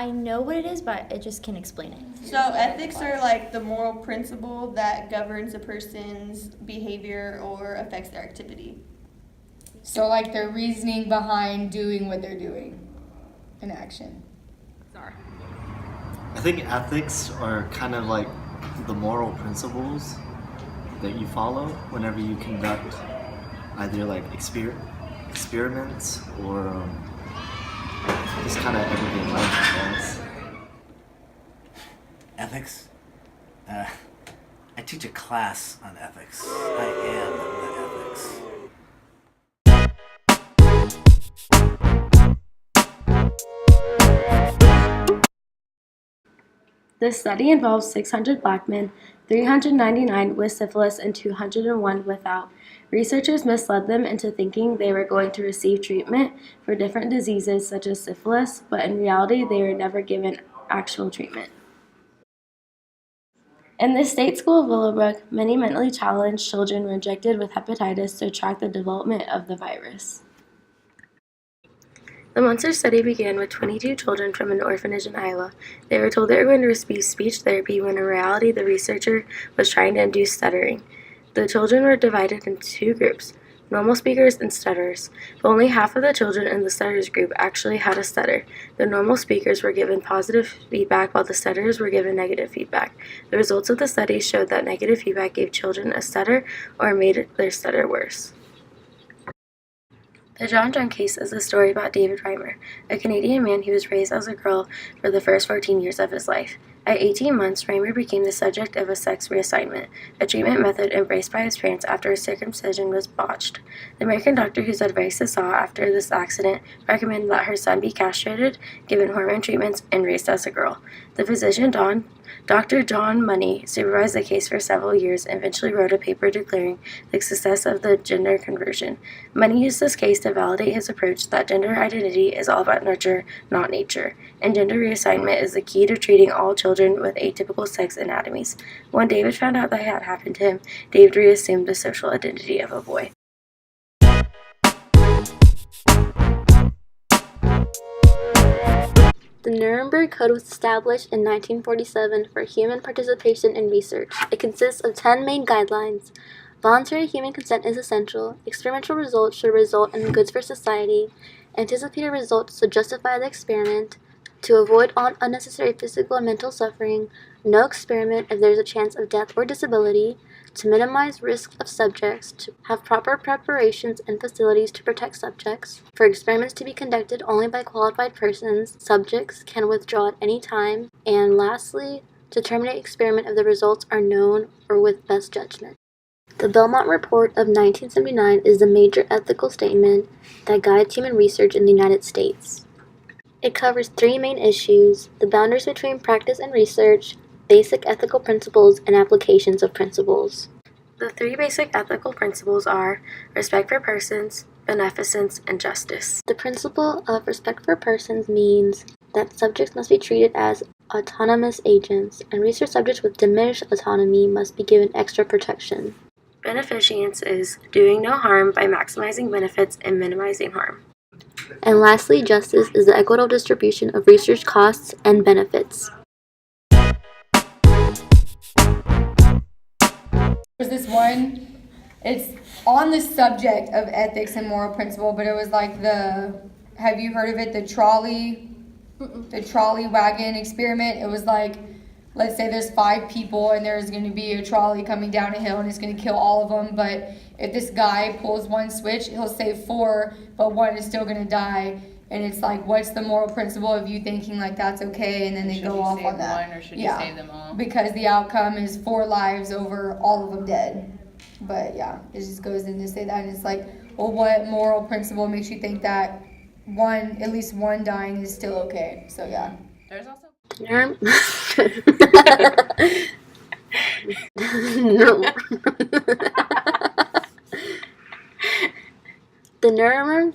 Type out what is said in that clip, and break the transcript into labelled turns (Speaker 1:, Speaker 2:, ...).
Speaker 1: I know what it is, but I just can't explain it.
Speaker 2: So ethics are like the moral principle that governs a person's behavior or affects their activity.
Speaker 3: So like their reasoning behind doing what they're doing in action.
Speaker 4: I think ethics are kind of like the moral principles that you follow whenever you conduct either like experiments or just kind of everyday life, I guess.
Speaker 5: Ethics? I teach a class on ethics. I am the ethics.
Speaker 6: This study involves 600 black men, 399 with syphilis, and 201 without. Researchers misled them into thinking they were going to receive treatment for different diseases such as syphilis, but in reality, they were never given actual treatment. In the state school of Willowbrook, many mentally challenged children were injected with hepatitis to track the development of the virus. The Munster study began with 22 children from an orphanage in Iowa. They were told they were going to receive speech therapy when in reality the researcher was trying to induce stuttering. The children were divided into two groups, normal speakers and stutterers, but only half of the children in the stutterers group actually had a stutter. The normal speakers were given positive feedback while the stutterers were given negative feedback. The results of the study showed that negative feedback gave children a stutter or made their stutter worse. The John John case is a story about David Reimer, a Canadian man who was raised as a girl for the first 14 years of his life. At 18 months, Reimer became the subject of a sex reassignment, a treatment method embraced by his parents after his circumcision was botched. The American doctor whose advice he saw after this accident recommended that her son be castrated, given hormone treatments, and raised as a girl. The physician Dr. John Money supervised the case for several years and eventually wrote a paper declaring the success of the gender conversion. Money used this case to validate his approach that gender identity is all about nurture, not nature, and gender reassignment is the key to treating all children with atypical sex anatomies. When David found out that had happened to him, David reassumed the social identity of a boy.
Speaker 7: The Nuremberg Code was established in 1947 for human participation in research. It consists of 10 main guidelines. Voluntary human consent is essential. Experimental results should result in goods for society. Anticipated results should justify the experiment. To avoid unnecessary physical and mental suffering. No experiment if there is a chance of death or disability. To minimize risk of subjects, to have proper preparations and facilities to protect subjects, for experiments to be conducted only by qualified persons, subjects can withdraw at any time, and lastly, to terminate experiment if the results are known or with best judgment. The Belmont Report of 1979 is the major ethical statement that guides human research in the United States. It covers three main issues: the boundaries between practice and research, basic ethical principles, and applications of principles.
Speaker 6: The three basic ethical principles are respect for persons, beneficence, and justice.
Speaker 7: The principle of respect for persons means that subjects must be treated as autonomous agents, and research subjects with diminished autonomy must be given extra protection.
Speaker 6: Beneficence is doing no harm by maximizing benefits and minimizing harm.
Speaker 7: And lastly, justice is the equitable distribution of research costs and benefits.
Speaker 3: There's this one, it's on the subject of ethics and moral principle, but it was like have you heard of it, the trolley wagon experiment? It was like, let's say there's 5 people and there's going to be a trolley coming down a hill and it's going to kill all of them, but if this guy pulls one switch, he'll save 4, but 1 is still going to die. And it's like, what's the moral principle of you thinking like that's okay, and then they go off on that?
Speaker 8: One, or should you save them all?
Speaker 3: Because the outcome is 4 lives over all of them dead. But yeah, it just goes in to say that, and it's like, well, what moral principle makes you think that at least one dying is still okay? So yeah.
Speaker 8: There's also
Speaker 7: The Nuremberg